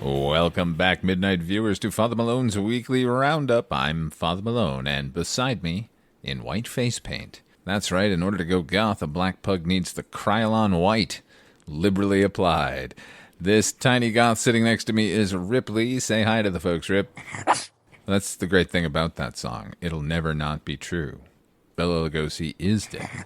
Welcome back, Midnight viewers, to Father Malone's Weekly Roundup. I'm Father Malone, and beside me, in white face paint. That's right, in order to go goth, a black pug needs the Krylon white, liberally applied. This tiny goth sitting next to me is Ripley. Say hi to the folks, Rip. That's the great thing about that song. It'll never not be true. Bela Lugosi is dead.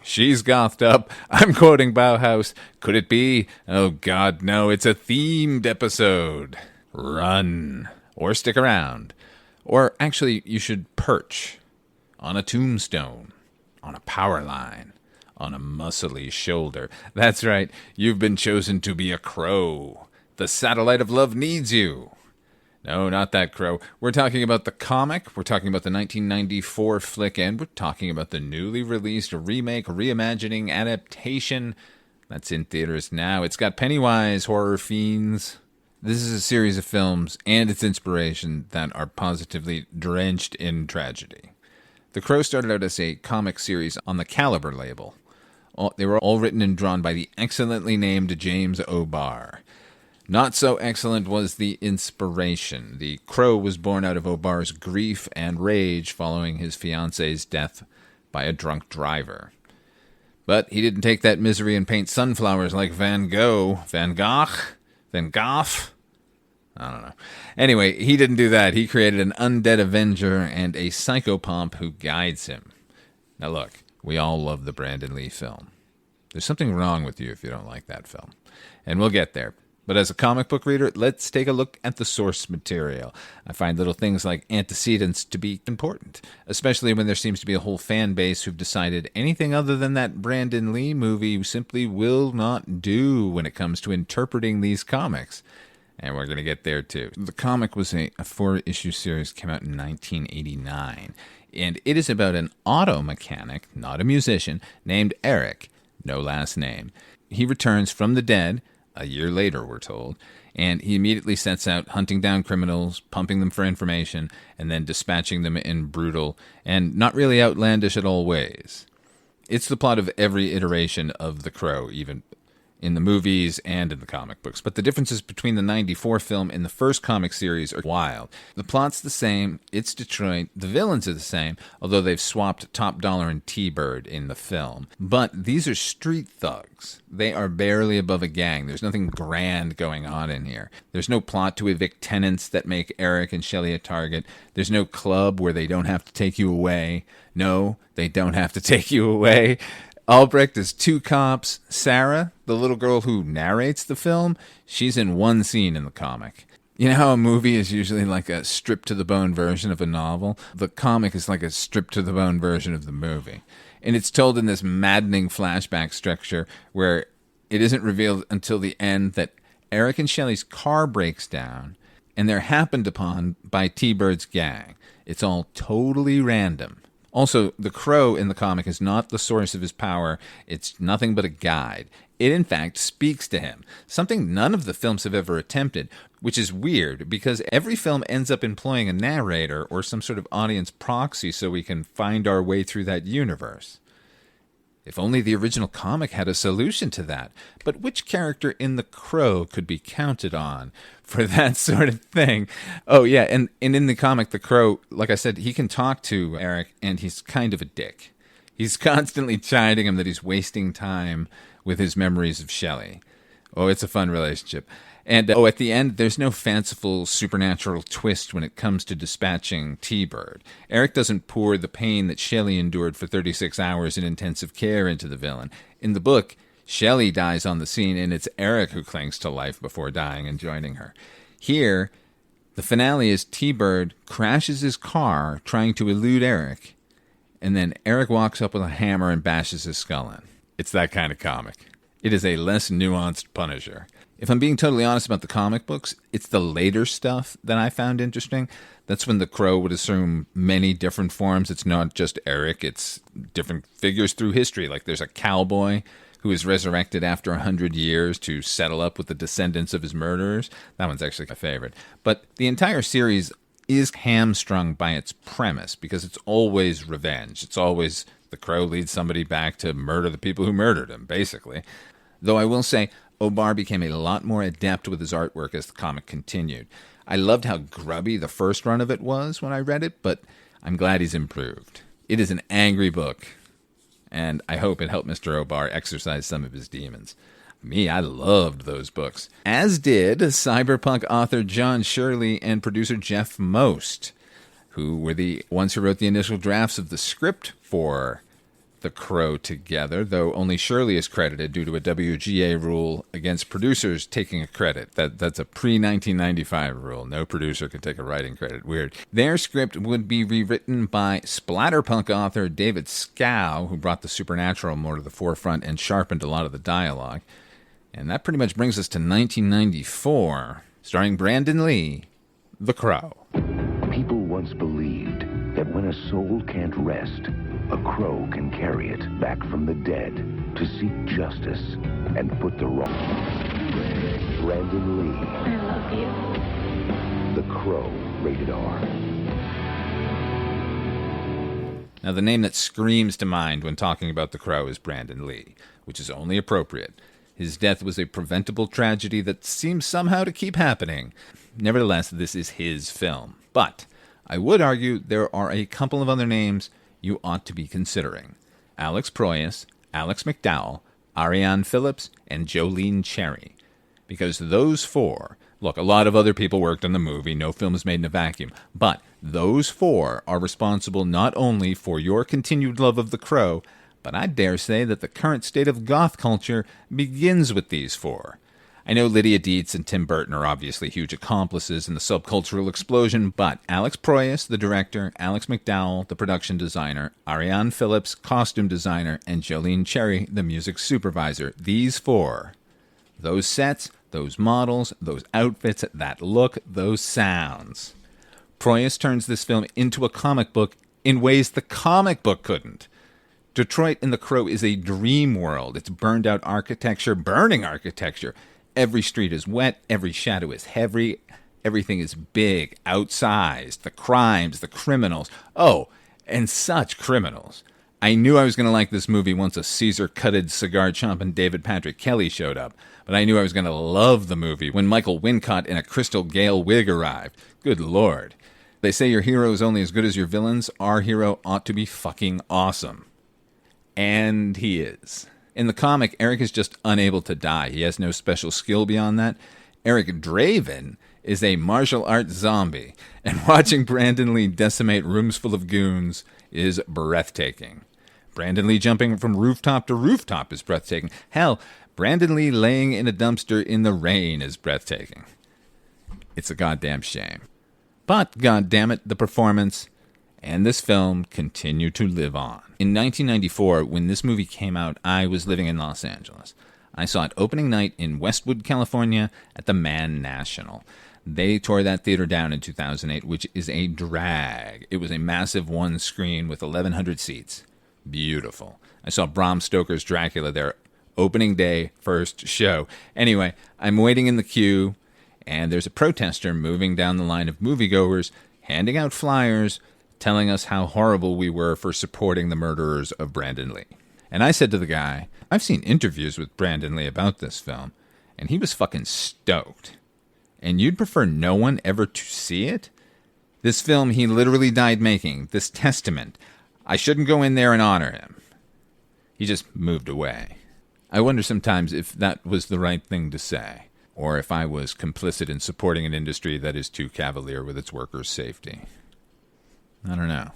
She's gothed up. I'm quoting Bauhaus. Could it be? Oh, God, no. It's a themed episode. Run. Or stick around. Or actually, you should perch. On a tombstone. On a power line. On a muscly shoulder. That's right. You've been chosen to be a crow. The satellite of love needs you. No, not that crow. We're talking about the comic, we're talking about the 1994 flick, and we're talking about the newly released remake, reimagining, adaptation that's in theaters now. It's got Pennywise horror fiends. This is a series of films and its inspiration that are positively drenched in tragedy. The Crow started out as a comic series on the Caliber label. They were all written and drawn by the excellently named James O'Barr. Not so excellent was the inspiration. The Crow was born out of O'Barr's grief and rage following his fiance's death by a drunk driver. But he didn't take that misery and paint sunflowers like Van Gogh. Van Gogh? Van Gogh? I don't know. Anyway, he didn't do that. He created an undead avenger and a psychopomp who guides him. Now look, we all love the Brandon Lee film. There's something wrong with you if you don't like that film. And we'll get there. But as a comic book reader, let's take a look at the source material. I find little things like antecedents to be important, especially when there seems to be a whole fan base who've decided anything other than that Brandon Lee movie simply will not do when it comes to interpreting these comics. And we're going to get there too. The comic was a 4-issue series, came out in 1989, and it is about an auto mechanic, not a musician, named Eric, no last name. He returns from the dead a year later, we're told, and he immediately sets out hunting down criminals, pumping them for information, and then dispatching them in brutal and not really outlandish at all ways. It's the plot of every iteration of The Crow, even in the movies and in the comic books. But the differences between the 94 film and the first comic series are wild. The plot's the same, it's Detroit, the villains are the same, although they've swapped Top Dollar and T-Bird in the film. But these are street thugs. They are barely above a gang. There's nothing grand going on in here. There's no plot to evict tenants that make Eric and Shelley a target. There's no club where they don't have to take you away. No, they don't have to take you away. Albrecht is 2 cops. Sarah, the little girl who narrates the film, she's in 1 scene in the comic. You know how a movie is usually like a stripped-to-the-bone version of a novel? The comic is like a stripped-to-the-bone version of the movie. And it's told in this maddening flashback structure where it isn't revealed until the end that Eric and Shelley's car breaks down and they're happened upon by T-Bird's gang. It's all totally random. Also, the Crow in the comic is not the source of his power. It's nothing but a guide. It, in fact, speaks to him, something none of the films have ever attempted, which is weird because every film ends up employing a narrator or some sort of audience proxy so we can find our way through that universe. If only the original comic had a solution to that. But which character in The Crow could be counted on for that sort of thing? Oh, yeah, and in the comic, The Crow, like I said, he can talk to Eric, and he's kind of a dick. He's constantly chiding him that he's wasting time with his memories of Shelley. Oh, it's a fun relationship. And, at the end, there's no fanciful supernatural twist when it comes to dispatching T-Bird. Eric doesn't pour the pain that Shelley endured for 36 hours in intensive care into the villain. In the book, Shelley dies on the scene, and it's Eric who clings to life before dying and joining her. Here, the finale is T-Bird crashes his car trying to elude Eric, and then Eric walks up with a hammer and bashes his skull in. It's that kind of comic. It is a less nuanced Punisher. If I'm being totally honest about the comic books, it's the later stuff that I found interesting. That's when the Crow would assume many different forms. It's not just Eric, it's different figures through history. Like there's a cowboy who is resurrected after 100 years to settle up with the descendants of his murderers. That one's actually my favorite. But the entire series is hamstrung by its premise because it's always revenge. It's always the Crow leads somebody back to murder the people who murdered him, basically. Though I will say, O'Barr became a lot more adept with his artwork as the comic continued. I loved how grubby the first run of it was when I read it, but I'm glad he's improved. It is an angry book, and I hope it helped Mr. O'Barr exercise some of his demons. Me, I loved those books. As did cyberpunk author John Shirley and producer Jeff Most, who were the ones who wrote the initial drafts of the script for The Crow together, though only Shirley is credited due to a WGA rule against producers taking a credit. That's a pre-1995 rule. No producer can take a writing credit. Weird. Their script would be rewritten by splatterpunk author David Scow, who brought the supernatural more to the forefront and sharpened a lot of the dialogue. And that pretty much brings us to 1994, starring Brandon Lee, The Crow. People once believed that when a soul can't rest, a crow can carry it back from the dead to seek justice and put the wrong. Brandon Lee. I love you. The Crow, rated R. Now, the name that screams to mind when talking about The Crow is Brandon Lee, which is only appropriate. His death was a preventable tragedy that seems somehow to keep happening. Nevertheless, this is his film. But I would argue there are a couple of other names you ought to be considering. Alex Proyas, Alex McDowell, Ariane Phillips, and Jolene Cherry. Because those four, look, a lot of other people worked on the movie, no film is made in a vacuum, but those four are responsible not only for your continued love of The Crow, but I dare say that the current state of goth culture begins with these four. I know Lydia Dietz and Tim Burton are obviously huge accomplices in the subcultural explosion, but Alex Proyas, the director, Alex McDowell, the production designer, Ariane Phillips, costume designer, and Jolene Cherry, the music supervisor, these four, those sets, those models, those outfits, that look, those sounds. Proyas turns this film into a comic book in ways the comic book couldn't. Detroit in The Crow is a dream world. It's burned out architecture, burning architecture. Every street is wet, every shadow is heavy, everything is big, outsized, the crimes, the criminals. Oh, and such criminals. I knew I was going to like this movie once a Caesar-cutted, cigar-chomping David Patrick Kelly showed up, but I knew I was going to love the movie when Michael Wincott in a Crystal Gale wig arrived. Good Lord. They say your hero is only as good as your villains. Our hero ought to be fucking awesome. And he is. In the comic, Eric is just unable to die. He has no special skill beyond that. Eric Draven is a martial arts zombie, and watching Brandon Lee decimate rooms full of goons is breathtaking. Brandon Lee jumping from rooftop to rooftop is breathtaking. Hell, Brandon Lee laying in a dumpster in the rain is breathtaking. It's a goddamn shame. But, goddammit, the performance and this film continue to live on. In 1994, when this movie came out, I was living in Los Angeles. I saw it opening night in Westwood, California at the Mann National. They tore that theater down in 2008, which is a drag. It was a massive one screen with 1,100 seats. Beautiful. I saw Bram Stoker's Dracula there, opening day, first show. Anyway, I'm waiting in the queue, and there's a protester moving down the line of moviegoers, handing out flyers, telling us how horrible we were for supporting the murderers of Brandon Lee. And I said to the guy, I've seen interviews with Brandon Lee about this film, and he was fucking stoked. And you'd prefer no one ever to see it? This film he literally died making, this testament. I shouldn't go in there and honor him. He just moved away. I wonder sometimes if that was the right thing to say, or if I was complicit in supporting an industry that is too cavalier with its workers' safety. I don't know.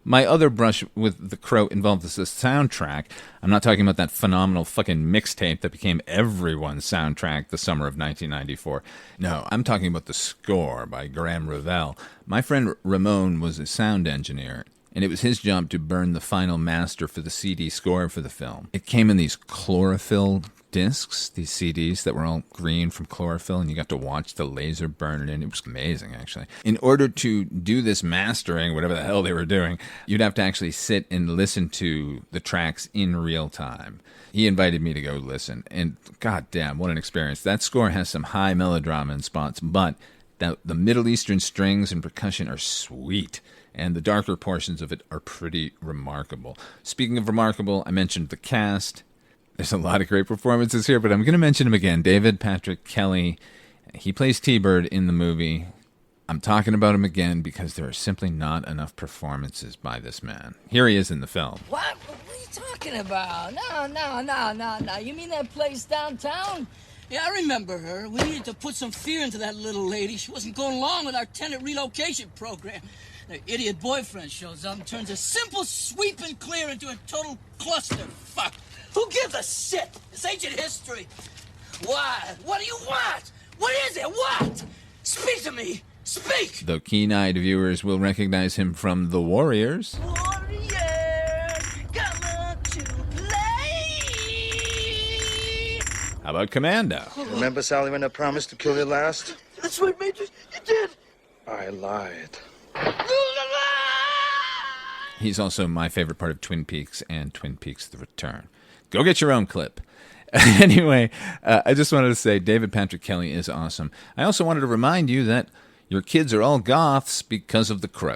My other brush with The Crow involved the soundtrack. I'm not talking about that phenomenal fucking mixtape that became everyone's soundtrack the summer of 1994. No, I'm talking about the score by Graham Revell. My friend Ramon was a sound engineer, and it was his job to burn the final master for the CD score for the film. It came in these chlorophyll discs, these CDs that were all green from chlorophyll, and you got to watch the laser burn it in. It was amazing, actually. In order to do this mastering, whatever the hell they were doing, you'd have to actually sit and listen to the tracks in real time. He invited me to go listen, and goddamn, what an experience. That score has some high melodrama in spots, but the Middle Eastern strings and percussion are sweet, and the darker portions of it are pretty remarkable. Speaking of remarkable, I mentioned the cast. There's a lot of great performances here, but I'm going to mention him again. David Patrick Kelly. He plays T-Bird in the movie. I'm talking about him again because there are simply not enough performances by this man. Here he is in the film. What? What are you talking about? No. You mean that place downtown? Yeah, I remember her. We needed to put some fear into that little lady. She wasn't going along with our tenant relocation program. Their idiot boyfriend shows up and turns a simple sweep and clear into a total clusterfuck. Who gives a shit? It's ancient history. What? What do you want? What is it? What? Speak to me. Speak! Though keen-eyed viewers will recognize him from The Warriors. Warriors, come on to play! How about Commando? Remember, Sally, when I promised to kill you last? That's right, Major. You did. I lied. He's also my favorite part of Twin Peaks and Twin Peaks The Return. Go get your own clip. Anyway, I just wanted to say David Patrick Kelly is awesome. I also wanted to remind you that your kids are all goths because of The Crow.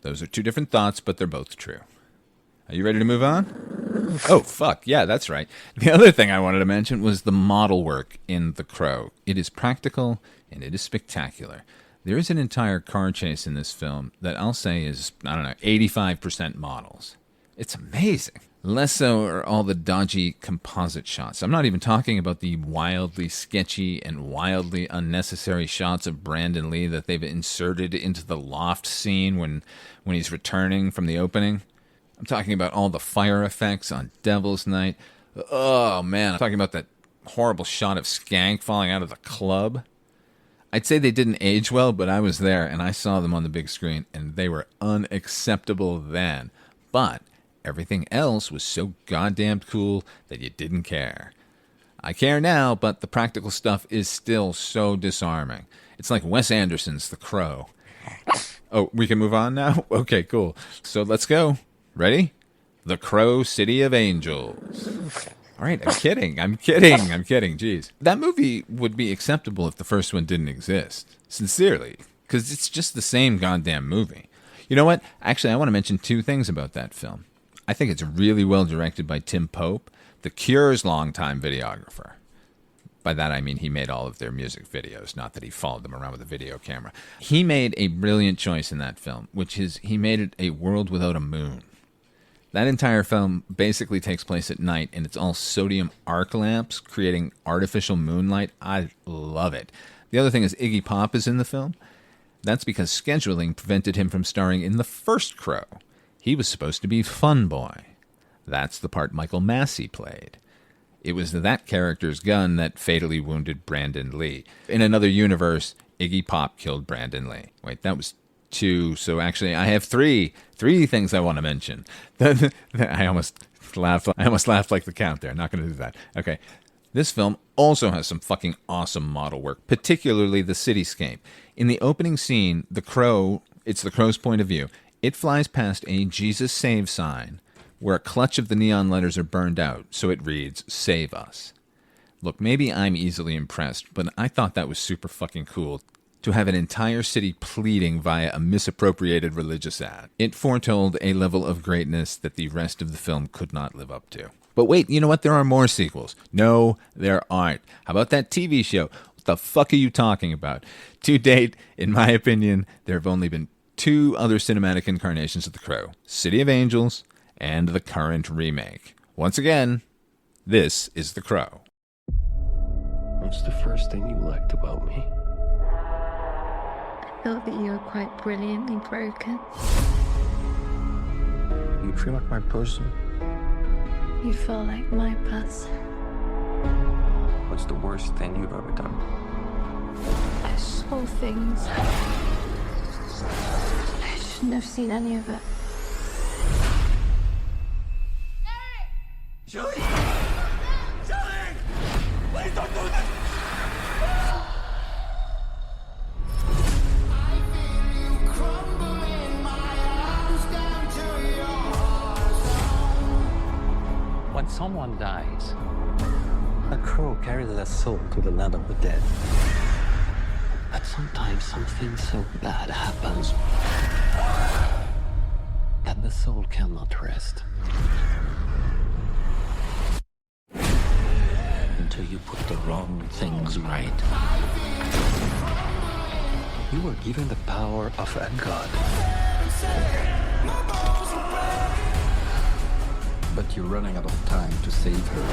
Those are two different thoughts, but they're both true. Are you ready to move on? Oh, fuck. Yeah, that's right. The other thing I wanted to mention was the model work in The Crow. It is practical, and it is spectacular. There is an entire car chase in this film that I'll say is, 85% models. It's amazing. Less so are all the dodgy composite shots. I'm not even talking about the wildly sketchy and wildly unnecessary shots of Brandon Lee that they've inserted into the loft scene when he's returning from the opening. I'm talking about all the fire effects on Devil's Night. Oh, man. I'm talking about that horrible shot of Skank falling out of the club. I'd say they didn't age well, but I was there, and I saw them on the big screen, and they were unacceptable then. But everything else was so goddamn cool that you didn't care. I care now, but the practical stuff is still so disarming. It's like Wes Anderson's The Crow. Oh, we can move on now? Okay, cool. So let's go. Ready? The Crow, City of Angels. All right, I'm kidding. Jeez. That movie would be acceptable if the first one didn't exist. Sincerely. Because it's just the same goddamn movie. You know what? Actually, I want to mention two things about that film. I think it's really well directed by Tim Pope, The Cure's longtime videographer. By that I mean he made all of their music videos, not that he followed them around with a video camera. He made a brilliant choice in that film, which is he made it a world without a moon. That entire film basically takes place at night, and it's all sodium arc lamps creating artificial moonlight. I love it. The other thing is Iggy Pop is in the film. That's because scheduling prevented him from starring in the first Crow. He was supposed to be Fun Boy. That's the part Michael Massey played. It was that character's gun that fatally wounded Brandon Lee. In another universe, Iggy Pop killed Brandon Lee. Wait, that was two. So actually, I have three things I want to mention. I almost laughed like the count there. Not going to do that. Okay. This film also has some fucking awesome model work, particularly the cityscape. In the opening scene, the Crow, it's the Crow's point of view. It flies past a Jesus Save sign where a clutch of the neon letters are burned out, so it reads, Save Us. Look, maybe I'm easily impressed, but I thought that was super fucking cool to have an entire city pleading via a misappropriated religious ad. It foretold a level of greatness that the rest of the film could not live up to. But wait, you know what? There are more sequels. No, there aren't. How about that TV show? What the fuck are you talking about? To date, in my opinion, there have only been two other cinematic incarnations of The Crow, City of Angels and the current remake. Once again, this is The Crow. What's the first thing you liked about me? I felt that you were quite brilliantly broken. You feel like my person? You feel like my person. What's the worst thing you've ever done? I saw things. I shouldn't have seen any of it. Julie! Julie! Please don't do this! When someone dies, a crow carries their soul to the land of the dead. But sometimes something so bad happens that the soul cannot rest. until you put the wrong things right. You were given the power of a god. But you're running out of time to save her.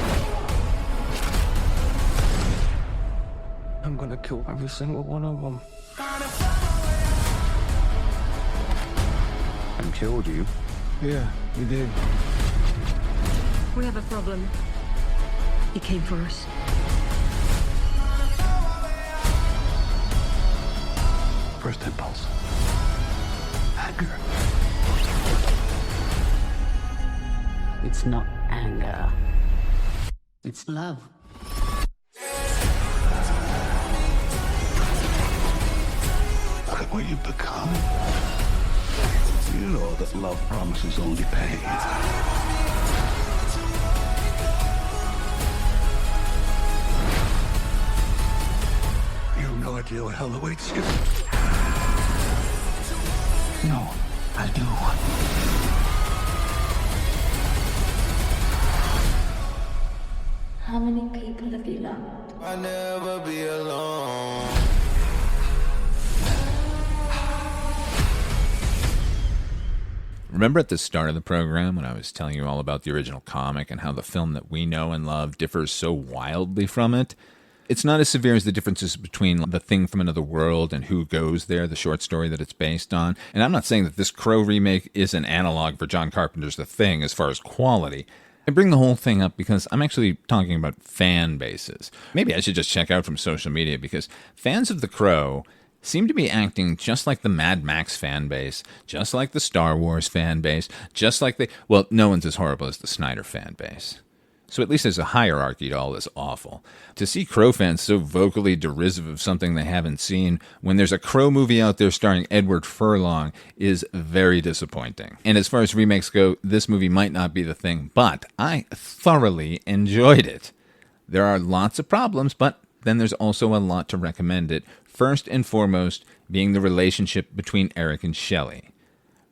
I'm gonna kill every single one of them. And killed you. Yeah, we did. We have a problem. He came for us. First impulse. Anger. It's not anger. It's love. Look at what you've become. You know that love promises only pain. You have no idea what hell awaits you. No, I do. How many people have you loved? I'll never be alone. Remember at the start of the program when I was telling you all about the original comic and how the film that we know and love differs so wildly from it? It's not as severe as the differences between The Thing from Another World and Who Goes There, the short story that it's based on. And I'm not saying that this Crow remake is an analog for John Carpenter's The Thing as far as quality. I bring the whole thing up because I'm actually talking about fan bases. Maybe I should just check out from social media because fans of The Crow seem to be acting just like the Mad Max fan base, just like the Star Wars fan base, just like well, no one's as horrible as the Snyder fan base. So at least there's a hierarchy to all this awful. To see Crow fans so vocally derisive of something they haven't seen when there's a Crow movie out there starring Edward Furlong is very disappointing. And as far as remakes go, this movie might not be the thing, but I thoroughly enjoyed it. There are lots of problems, but then there's also a lot to recommend it. First and foremost being the relationship between Eric and Shelley.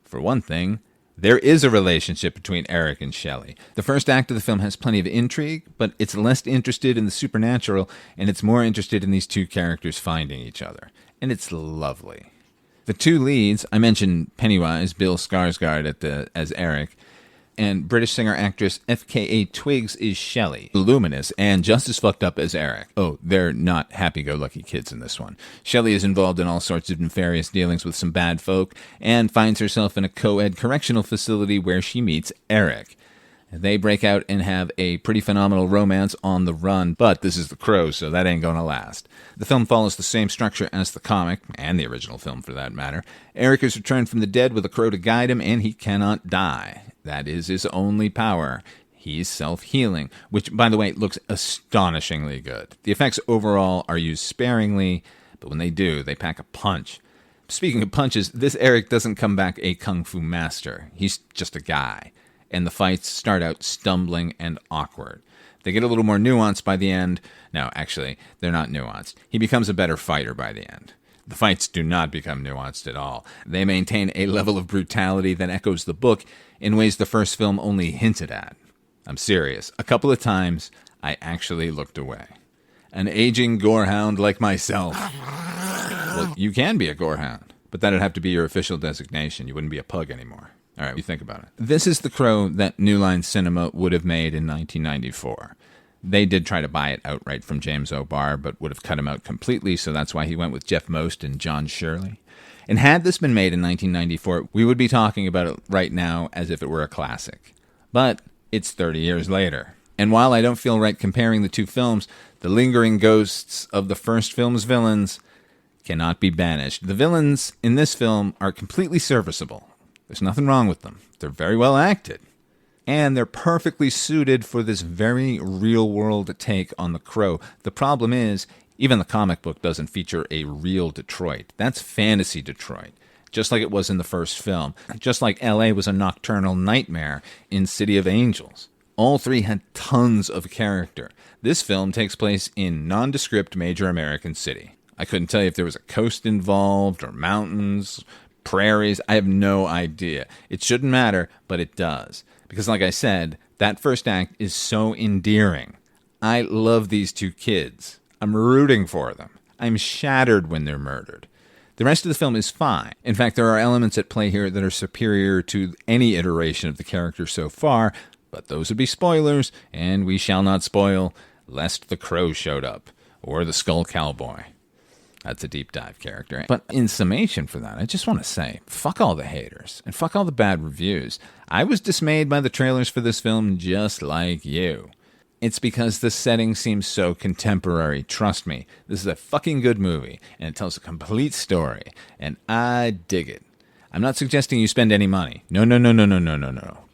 For one thing, there is a relationship between Eric and Shelley. The first act of the film has plenty of intrigue, but it's less interested in the supernatural, and it's more interested in these two characters finding each other. And it's lovely. The two leads, I mentioned Pennywise, Bill Skarsgård as Eric, and British singer-actress F.K.A. Twigs is Shelley, luminous and just as fucked up as Eric. Oh, they're not happy-go-lucky kids in this one. Shelley is involved in all sorts of nefarious dealings with some bad folk and finds herself in a co-ed correctional facility where she meets Eric. They break out and have a pretty phenomenal romance on the run, but this is The Crow, so that ain't gonna last. The film follows the same structure as the comic, and the original film for that matter. Eric is returned from the dead with a crow to guide him, and he cannot die. That is his only power. He's self-healing, which, by the way, looks astonishingly good. The effects overall are used sparingly, but when they do, they pack a punch. Speaking of punches, this Eric doesn't come back a kung fu master. He's just a guy. And the fights start out stumbling and awkward. They get a little more nuanced by the end. No, actually, they're not nuanced. He becomes a better fighter by the end. The fights do not become nuanced at all. They maintain a level of brutality that echoes the book in ways the first film only hinted at. I'm serious. A couple of times, I actually looked away. An aging gorehound like myself. Well, you can be a gorehound, but that'd have to be your official designation. You wouldn't be a pug anymore. All right, you think about it. This is the Crow that New Line Cinema would have made in 1994. They did try to buy it outright from James O'Barr, but would have cut him out completely, so that's why he went with Jeff Most and John Shirley. And had this been made in 1994, we would be talking about it right now as if it were a classic. But it's 30 years later. And while I don't feel right comparing the two films, the lingering ghosts of the first film's villains cannot be banished. The villains in this film are completely serviceable. There's nothing wrong with them. They're very well acted. And they're perfectly suited for this very real-world take on the Crow. The problem is, even the comic book doesn't feature a real Detroit. That's fantasy Detroit, just like it was in the first film. Just like L.A. was a nocturnal nightmare in City of Angels. All three had tons of character. This film takes place in nondescript major American city. I couldn't tell you if there was a coast involved, or mountains, prairies. I have no idea. It shouldn't matter, but it does. Because like I said, that first act is so endearing. I love these two kids. I'm rooting for them. I'm shattered when they're murdered. The rest of the film is fine. In fact, there are elements at play here that are superior to any iteration of the character so far, but those would be spoilers, and we shall not spoil, lest the Crow showed up, or the Skull Cowboy. That's a deep dive character. But in summation for that, I just want to say, fuck all the haters, and fuck all the bad reviews. I was dismayed by the trailers for this film just like you. It's because the setting seems so contemporary. Trust me, this is a fucking good movie, and it tells a complete story, and I dig it. I'm not suggesting you spend any money. No.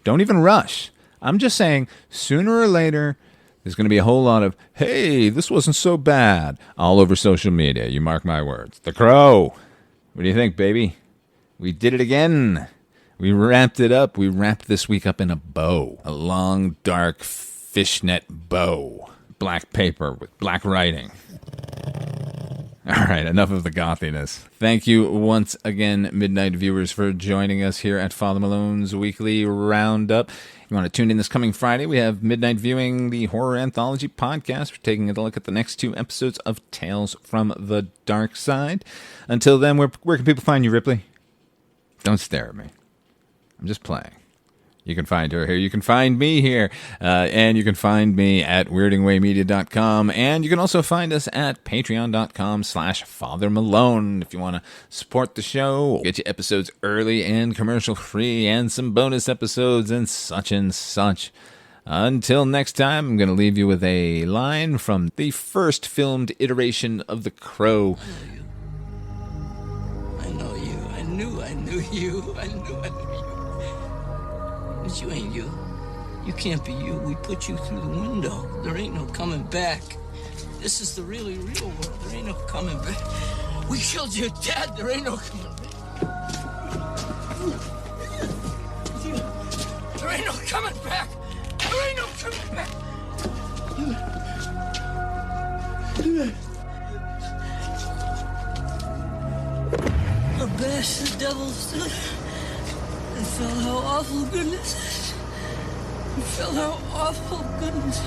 Don't even rush. I'm just saying, sooner or later, there's going to be a whole lot of, hey, this wasn't so bad, all over social media. You mark my words. The Crow. What do you think, baby? We did it again. We wrapped it up. We wrapped this week up in a bow. A long, dark fishnet bow. Black paper with black writing. All right, enough of the gothiness. Thank you once again, Midnight viewers, for joining us here at Father Malone's Weekly Roundup. If you want to tune in this coming Friday, we have Midnight Viewing, the horror anthology podcast. We're taking a look at the next 2 episodes of Tales from the Dark Side. Until then, where can people find you, Ripley? Don't stare at me. I'm just playing. You can find her here. You can find me here. And you can find me at weirdingwaymedia.com. And you can also find us at patreon.com/Father Malone. If you want to support the show, we'll get you episodes early and commercial free and some bonus episodes and such and such. Until next time, I'm going to leave you with a line from the first filmed iteration of The Crow. I know you. I knew you. I knew you. But you ain't you. You can't be you. We put you through the window. There ain't no coming back. This is the really real world. There ain't no coming back. We killed your dad. There ain't no coming back. There ain't no coming back. There ain't no coming back. A bastard devil stood and felt how awful goodness is. And felt how awful goodness is.